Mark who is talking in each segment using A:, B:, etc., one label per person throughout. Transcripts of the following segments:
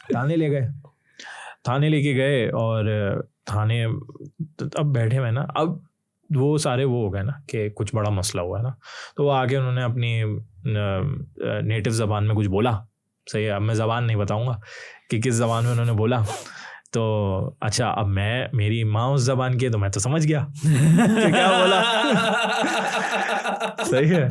A: थाने लेके गए और थाने अब बैठे हुए ना, अब वो सारे वो हो गए ना कि कुछ बड़ा मसला हुआ है ना, तो वो आके उन्होंने अपनी नेटिव ज़बान में कुछ बोला, सही है, अब मैं ज़बान नहीं बताऊंगा कि किस ज़बान में उन्होंने बोला। तो अच्छा, अब मेरी माँ उस ज़बान की है तो मैं तो समझ गया कि क्या बोला। सही है,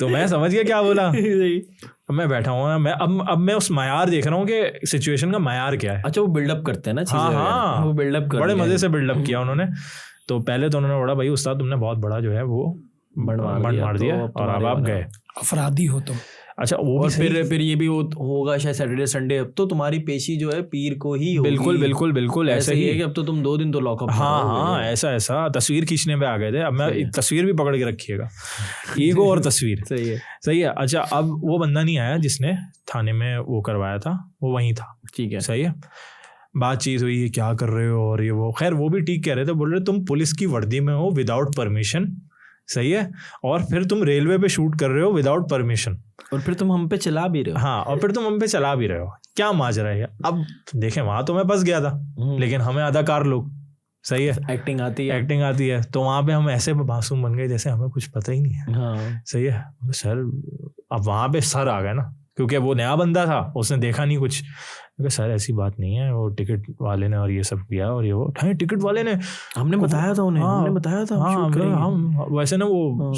A: तो मैं समझ गया क्या बोला। अब मैं बैठा हूँ ना, अब मैं उस मायार देख रहा हूँ कि सिचुएशन का मायार क्या है।
B: अच्छा, वो बिल्डअप करते हैं ना चीजें।
A: हाँ,
B: वो बिल्डअप
A: बड़े मजे से बिल्डअप किया उन्होंने। तो पहले तो उन्होंने बोला भाई उस्ताद तुमने बहुत बड़ा जो है वो बंड मार दिया और अब आप गए,
C: अपराधी हो तुम।
A: अच्छा, वो
B: और
A: भी
B: फिर ये भी होगा शायद सैटरडे संडे, अब तो तुम्हारी पेशी जो है पीर को ही होगी।
A: बिल्कुल ऐसे ही है कि
B: अब तो तुम 2 दिन तो लॉकअप।
A: हाँ, ऐसा तस्वीर खींचने पे आ गए थे। अब मैं तस्वीर भी पकड़ के रखिएगा, ईगो और तस्वीर। सही है। अच्छा, अब वो बंदा नहीं आया जिसने थाने में वो करवाया था, वो वहीं था,
B: ठीक है,
A: सही है। बातचीत हुई, क्या कर रहे हो और ये वो, खैर वो भी ठीक कह रहे थे, बोल रहे तुम पुलिस की वर्दी में हो विदाउट परमिशन, सही है, और फिर तुम रेलवे पे शूट कर रहे हो विदाउट परमिशन,
B: और फिर तुम हम पे चला भी रहे हो।
A: हाँ, और फिर तुम हम पे चला भी रहे हो, क्या माजरा है। अब देखें, वहां तो मैं फंस गया था, लेकिन हमें अदाकार लोग, सही है, एक्टिंग आती है, तो वहां पे हम ऐसे मासूम बन गए जैसे हमें कुछ पता ही नहीं है।
B: हाँ।
A: सही है सर। अब वहां पे सर आ गए ना, क्योंकि वो नया बंदा था, उसने देखा नहीं कुछ। सर ऐसी बात नहीं है, वो टिकट वाले ने और ये सब किया और ये वो, टिकट वाले ने,
B: हमने बताया था उन्हें, हमने बताया था
A: हम वैसे ना वो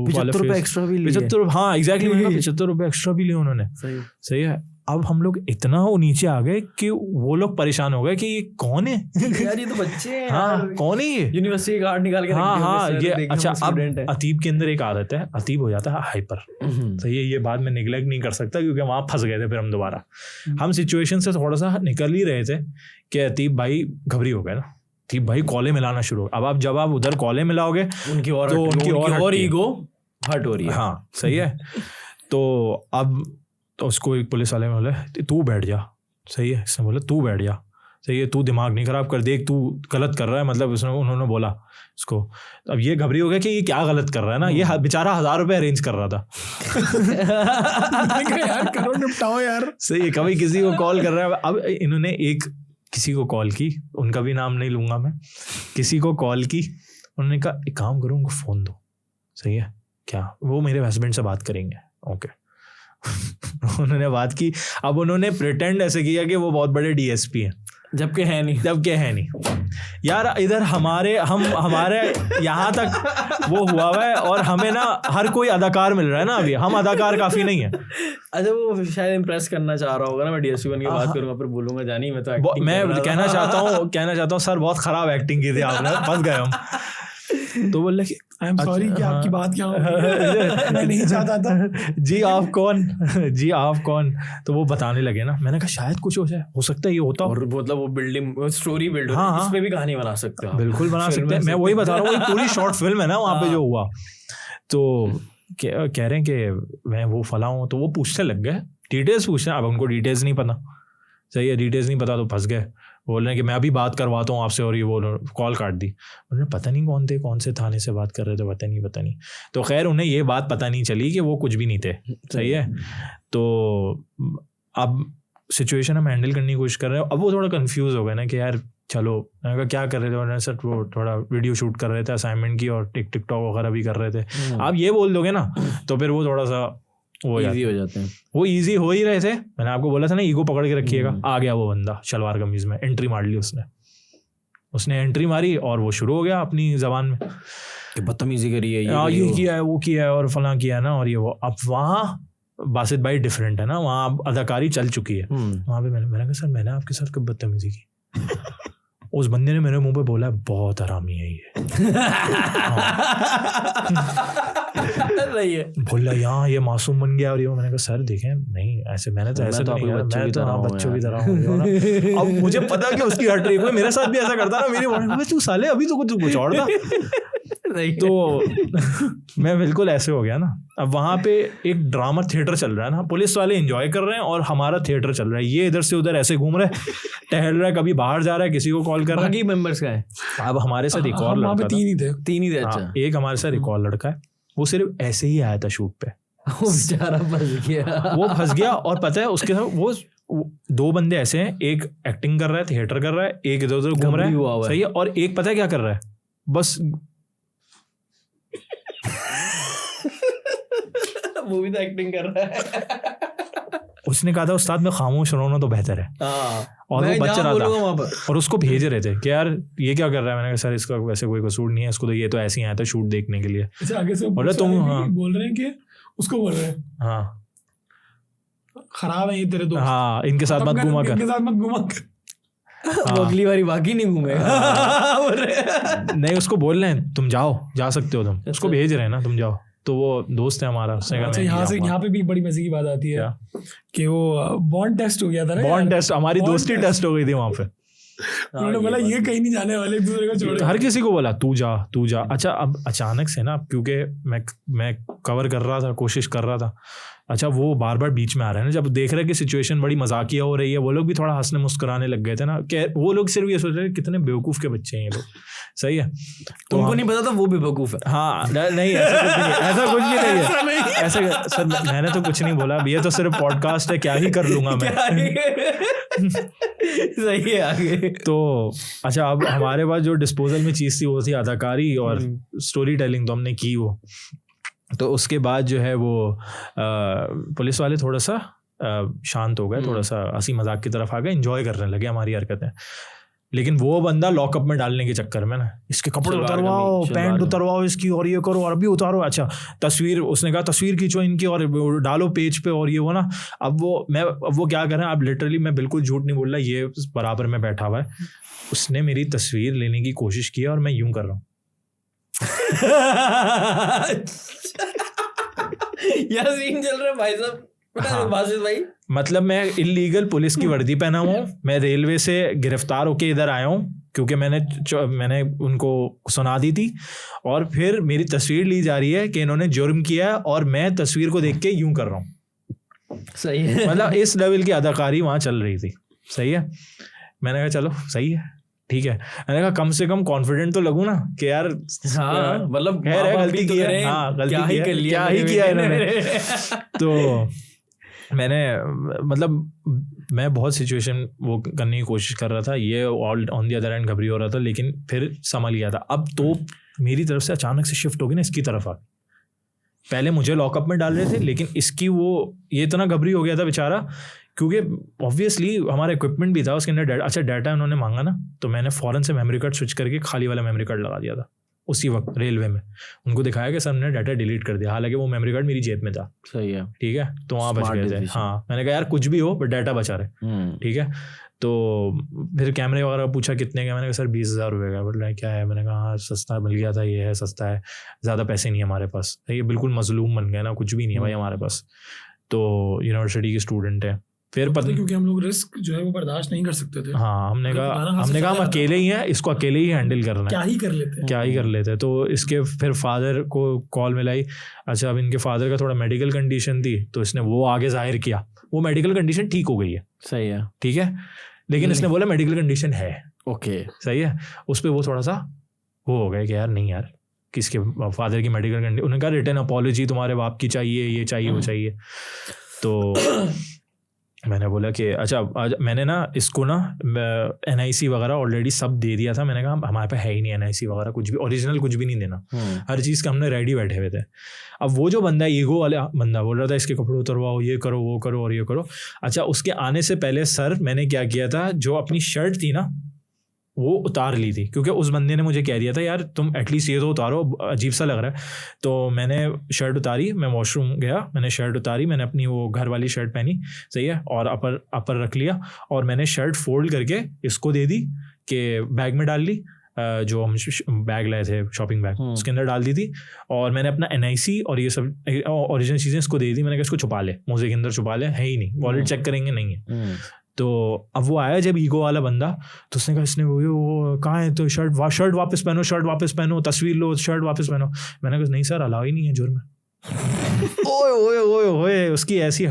B: 75 रुपए एक्स्ट्रा भी लिए।
A: 75, हाँ एग्जैक्टली, 75 रुपए एक्स्ट्रा भी लिए उन्होंने। सही है। अब हम लोग इतना वो नीचे आ गए कि वो लोग परेशान हो गए कि ये कौन है
B: यार, ये तो बच्चे हैं।
A: हाँ, कौन है ये,
B: यूनिवर्सिटी कार्ड निकाल के
A: हाँ ये। अच्छा, अब अतीब के अंदर एक आदत है, अतीब हो जाता है हाइपर। सही है, ये बात में निगलेक्ट नहीं कर सकता क्योंकि वहां फंस गए थे। फिर हम दोबारा हम सिचुएशन से थोड़ा सा निकल ही रहे थे कि अतीब भाई घबरी हो गए ना, अतीब भाई कॉले मिलाना शुरू हो। अब जब आप उधर कॉले मिलाओगे
B: उनकी और ईगो हर्ट हो रही है।
A: हाँ, सही है। तो अब तो उसको एक पुलिस वाले में बोले तू बैठ जा, सही है, इसने बोला तू बैठ जा, सही है, तू दिमाग नहीं खराब कर, देख तू गलत कर रहा है, मतलब उन्होंने बोला उसको। अब ये घबरी हो गया कि ये क्या गलत कर रहा है ना, ये बेचारा 1000 रुपये अरेंज कर रहा था।
C: यार करो, निपटाओ यार।
A: सही है, कभी किसी को कॉल कर रहा है। अब इन्होंने किसी को कॉल की, उनका भी नाम नहीं लूंगा मैं, किसी को कॉल की, उन्होंने कहा एक काम करो, उनको फोन दो, सही है, क्या वो मेरे हस्बैंड से बात करेंगे। ओके उन्होंने बात की। अब उन्होंने प्रिटेंड ऐसे किया कि वो बहुत बड़े डीएसपी हैं, जबकि है नहीं यार। इधर हमारे यहाँ तक वो हुआ है और हमें ना हर कोई अदाकार मिल रहा है ना, अभी हम अदाकार काफी नहीं है।
B: अच्छा, वो शायद इम्प्रेस करना चाह रहा होगा ना, मैं डीएसपी बन के बात करूंगा, फिर बोलूंगा जानी मैं तो
A: कहना चाहता हूँ सर बहुत खराब एक्टिंग की थी आपने, फंस गए हम। तो बोले कि
C: आई एम सॉरी कि आपकी बात क्या होगी, मैं नहीं चाहता था।
A: जी आप कौन? तो वो बताने लगे ना, मैंने कहा शायद कुछ हो जाए, हो सकता है ये होता,
B: और मतलब वो बिल्डिंग स्टोरी बिल्ड, इस पे भी कहानी बना सकते हो।
A: बिल्कुल बना सकते हैं, मैं वही बता रहा हूँ, पूरी शॉर्ट फिल्म है ना वहाँ पे जो हुआ। तो कह रहे हैं कि मैं वो फला हूँ, तो वो पूछने लग गए, डिटेल्स पूछने। अब उनको डिटेल्स नहीं पता, सही है, डिटेल्स नहीं पता तो फंस गए। बोल रहे हैं कि मैं अभी बात करवाता हूँ आपसे, और ये वो कॉल काट दी। उन्होंने पता नहीं कौन थे, कौन से थाने से बात कर रहे थे, पता नहीं। तो खैर उन्हें ये बात पता नहीं चली कि वो कुछ भी नहीं थे, सही है। तो अब सिचुएशन हम हैंडल करने की कोशिश कर रहे हैं। अब वो थोड़ा कंफ्यूज हो गए ना कि यार चलो, मैंने कहा क्या कर रहे थे, उन्होंने सर वो थोड़ा वीडियो शूट कर रहे थे असाइनमेंट की, और टिकटॉक वगैरह भी कर रहे थे। आप ये बोल दोगे ना तो फिर वो थोड़ा सा वो
B: इजी हो जाते हैं।
A: वो इजी हो ही रहे थे। मैंने आपको बोला था ना, ईगो पकड़ के रखिएगा। आ गया वो बंदा शलवार कमीज में, एंट्री मार ली उसने एंट्री मारी और वो शुरू हो गया अपनी जबान में
B: बदतमीजी करी है,
A: ये किया है, वो किया है और फलां किया है ना, और ये वो। अब वहाँ बासित भाई डिफरेंट है ना, वहाँ अब अदाकारी चल चुकी है। वहाँ पे मैंने कहा सर मैंने आपके साथ कब बदतमीजी की? उस बंदे ने मेरे मुंह पे बोला बहुत हरामी है ये। बोला यहाँ ये मासूम बन गया और ये। मैंने कहा सर देखें, नहीं ऐसे मैंने तो ऐसे तो नहीं, मैं तो बच्चों की तरह हूँ। अब मुझे पता कि उसकी हट रही, कोई मेरे साथ भी ऐसा करता ना, मेरी बॉडी तू साले अभी तो कुछ और था। तो मैं बिल्कुल ऐसे हो गया ना। अब वहाँ पे एक ड्रामा थिएटर चल रहा है ना, पुलिस वाले एंजॉय कर रहे हैं और हमारा थिएटर चल रहा है। ये इधर से उधर ऐसे घूम रहा है, टहल रहा है, कभी बाहर जा रहा है, किसी को कॉल कर रहा है।
B: मेंबर्स का है।
A: अब हमारे साथ एक और लड़का था,
C: तीन ही थे।
A: अच्छा, एक हमारे साथ एक और लड़का है, वो सिर्फ ऐसे ही आया था शूट पे।
B: वो बेचारा फंस गया।
A: वो फंस गया और पता है उसके साथ वो दो बंदे ऐसे हैं, एक एक्टिंग कर रहा है, थिएटर कर रहा है, एक इधर उधर घूम रहा है, सही है, और एक पता है क्या कर रहा है, बस
B: वो भी तो एक्टिंग कर रहा है।
A: उसने कहा था उस्ताद मैं खामोश रहूं तो बेहतर है, और वो बच रहा था और उसको भेज रहे थे कि यार ये क्या कर रहा है। मैंने कहा सर इसका वैसे कोई कसूर नहीं है, इसको तो ये तो ऐसे ही आया था शूट देखने के लिए।
C: आगे से
A: बोले तुम
C: बोल रहे हैं कि उसको बोल रहे हैं
A: हाँ
C: खराब है ये तेरे दोस्त,
A: हाँ इनके साथ मत घुमा कर,
C: इनके साथ मत घुमा कर।
B: वो अगली बारी बाकी नहीं घूमेगा।
A: नहीं उसको बोल रहे हैं तुम जाओ, जा सकते हो तुम, उसको भेज रहे हैं ना तुम जाओ। तो वो दोस्त है हमारा, उसने कहा
C: यहाँ पे भी बड़ी मजे की बात आती है कि वो बॉन्ड टेस्ट हो गया था ना,
A: बॉन्ड टेस्ट, हमारी दोस्ती टेस्ट हो गई थी वहां पे।
C: उन्होंने बोला ये कहीं नहीं जाने वाले, एक दूसरे को छोड़,
A: हर किसी को बोला तू जा। अच्छा अब अचानक से ना, क्योंकि मैं कवर कर रहा था, कोशिश कर रहा था, अच्छा वो बार बार बीच में आ रहे हैं ना, जब देख रहे हैं कि सिचुएशन बड़ी मजाकिया हो रही है, वो लोग भी थोड़ा हंसने मुस्कुराने लग गए थे ना, कि वो लोग सिर्फ ये सोच रहे हैं कितने बेवकूफ़ के बच्चे हैं ये लोग, सही है।
B: तो उनको नहीं पता था वो भी बेवकूफ है।
A: हाँ नहीं ऐसा कुछ भी नहीं है, ऐसा सर मैंने तो कुछ नहीं बोला, ये तो सिर्फ पॉडकास्ट है, क्या ही कर लूंगा मैं।
B: सही है आगे।
A: तो अच्छा अब हमारे पास जो डिस्पोजल में चीज़ थी वो थी अदाकारी और स्टोरी टेलिंग, तो हमने की वो। तो उसके बाद जो है वो पुलिस वाले थोड़ा सा शांत हो गए, थोड़ा सा हंसी मजाक की तरफ आ गए, एंजॉय करने लगे हमारी हरकतें। लेकिन वो बंदा लॉकअप में डालने के चक्कर में ना, इसके कपड़े उतरवाओ, पैंट उतरवाओ इसकी, और ये करो और अभी उतारो, अच्छा तस्वीर, उसने कहा तस्वीर खींचो इनकी और डालो पेज पे, और ये वो ना। अब वो क्या कर रहे हैं, आप लिटरली, मैं बिल्कुल झूठ नहीं बोल रहा, ये बराबर में बैठा हुआ है, उसने मेरी तस्वीर लेने की कोशिश की और मैं यूं कर रहा हूँ।
B: यार सीन चल रहा है भाई साहब।
A: हाँ।
B: भाई
A: मतलब मैं इल्लीगल पुलिस की वर्दी पहना हुआ हूँ, मैं रेलवे से गिरफ्तार होके इधर आया हूँ क्योंकि मैंने उनको सुना दी थी, और फिर मेरी तस्वीर ली जा रही है कि इन्होंने जुर्म किया है और मैं तस्वीर को देख के यूं कर रहा हूँ।
B: सही है,
A: मतलब इस लेवल की अदाकारी वहाँ चल रही थी, सही है। मैंने कहा चलो सही है, ठीक है। मैंने कहा कम से कम कॉन्फिडेंट तो लगूं ना कि यार
B: हाँ, मतलब
A: गलती की है, हाँ गलती क्या ही किया इन्होंने। तो मैंने मतलब मैं बहुत सिचुएशन वो करने की कोशिश कर रहा था, ये all on the other end घबरी हो रहा था, लेकिन फिर संभल गया था। अब तो मेरी तरफ से अचानक से शिफ्ट होगी ना इसकी तरफ आ, पहले मुझे लॉकअप में डाल रहे थे, लेकिन इसकी ये इतना घबरी हो गया था बेचारा, क्योंकि ऑब्वियसली हमारा इक्विपमेंट भी था उसके अंदर। अच्छा डाटा उन्होंने मांगा ना, तो मैंने फ़ौरन से मेमोरी कार्ड स्विच करके खाली वाला मेमोरी कार्ड लगा दिया था उसी वक्त रेलवे में। उनको दिखाया कि सर ने डाटा डिलीट कर दिया, हालांकि वो मेमोरी कार्ड मेरी जेब में था।
B: सही है,
A: ठीक है, तो वहाँ बच गए थे। हाँ मैंने कहा यार कुछ भी हो बट डाटा बचा रहे, ठीक है। तो फिर कैमरे वगैरह पूछा कितने का, मैंने कहा सर 20,000 रुपये का। बोल रहा है क्या है, मैंने कहा हाँ सस्ता मिल गया था, ये है सस्ता है, ज़्यादा पैसे नहीं है हमारे पास। ये बिल्कुल मजलूम बन गया ना, कुछ भी नहीं है भाई हमारे पास, तो यूनिवर्सिटी के स्टूडेंट है। फिर पता
C: क्योंकि हम लोग रिस्क जो है वो बर्दाश्त नहीं कर सकते थे।
A: हाँ हमने कहा हम अकेले ही हैं, इसको अकेले ही हैंडल करना है, क्या ही कर लेते। तो इसके फिर फादर को कॉल मिलाई। अच्छा अब इनके फादर का थोड़ा मेडिकल कंडीशन थी, तो इसने वो आगे जाहिर किया, वो मेडिकल कंडीशन ठीक हो गई है,
B: सही है,
A: ठीक है, लेकिन इसने बोला मेडिकल कंडीशन है,
B: ओके सही
A: है। उस पर वो थोड़ा सा वो हो गया कि यार नहीं यार, किसके फादर की मेडिकल कंडीशन, उन्होंने कहा रिटर्न अपॉलॉजी तुम्हारे बाप की चाहिए, ये चाहिए वो चाहिए। तो मैंने बोला कि अच्छा मैंने ना इसको ना NIC वगैरह ऑलरेडी सब दे दिया था। मैंने कहा हमारे पे है ही नहीं NIC वगैरह, कुछ भी ओरिजिनल कुछ भी नहीं देना, हर चीज़ का हमने रेडी बैठे हुए थे। अब वो जो बंदा ईगो वाला बंदा बोल रहा था इसके कपड़े उतरवाओ, ये करो वो करो और ये करो। अच्छा उसके आने से पहले सर मैंने क्या किया था, जो अपनी शर्ट थी ना वो उतार ली थी, क्योंकि उस बंदे ने मुझे कह दिया था यार तुम एटलीस्ट ये तो उतारो, अजीब सा लग रहा है। तो मैंने शर्ट उतारी, मैं वॉशरूम गया, मैंने शर्ट उतारी, मैंने अपनी वो घर वाली शर्ट पहनी, सही है, और अपर रख लिया, और मैंने शर्ट फोल्ड करके इसको दे दी कि बैग में डाल ली, जो हम बैग लाए थे शॉपिंग बैग उसके अंदर डाल दी थी। और मैंने अपना NIC और ये सब ओरिजिनल चीज़ें इसको दे दी। मैंने कहा इसको छुपा ले, मोजे के अंदर छुपा ले, है ही नहीं, वॉलेट चेक करेंगे नहीं है। तो अब वो आया जब ईगो वाला बंदा, तो उसने कहा इसने वो कहाँ है, तो शर्ट वापस पहनो, तस्वीर लो, शर्ट वापस पहनो। मैंने कहा नहीं सर अलाउ ही नहीं है जुर्म में। ओए उसकी ऐसी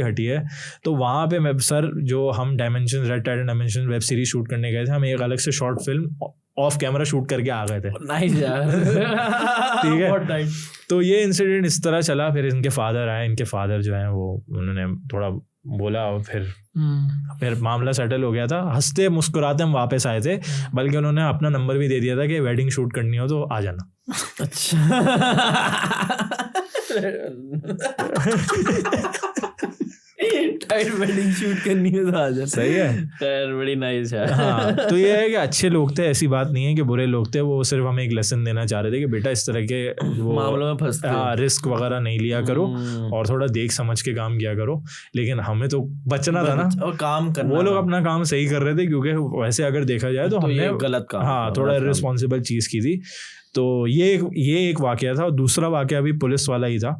A: हटी है। तो वहाँ पे मैं सर जो हम dimension red Titan dimension web series shoot करने गए थे, हम एक अलग से short film of camera shoot करके आ गए थे।
B: नाइस यार।
A: ठीक है।
B: बहुत नाइस।
A: तो ये इंसिडेंट इस तरह चला। फिर इनके फादर आए, इनके फादर जो है वो उन्होंने थोड़ा बोला और फिर मामला सेटल हो गया था। हंसते मुस्कुराते हम वापस आए थे, बल्कि उन्होंने अपना नंबर भी दे दिया था कि वेडिंग शूट करनी हो तो आ जाना।
B: टाइट वेडिंग शूट करनी है तो आ जा।
A: सही है।
B: खैर बड़ी नाइस है।
A: हाँ, तो ये है कि अच्छे लोग थे, ऐसी बात नहीं है कि बुरे लोग थे। वो सिर्फ हमें एक लेसन देना चाह रहे थे कि बेटा इस तरह के वो
B: मामलों में फंसते हो।
A: रिस्क वगैरह नहीं लिया करो और थोड़ा देख समझ के काम किया करो। लेकिन हमें तो बचना था ना,
B: और काम करना।
A: वो लोग अपना काम सही कर रहे थे, क्योंकि वैसे अगर देखा जाए तो हमने
B: गलत काम,
A: हाँ थोड़ा इररिस्पॉन्सिबल चीज की थी। तो ये एक वाकया था। और दूसरा वाकया भी पुलिस वाला ही था।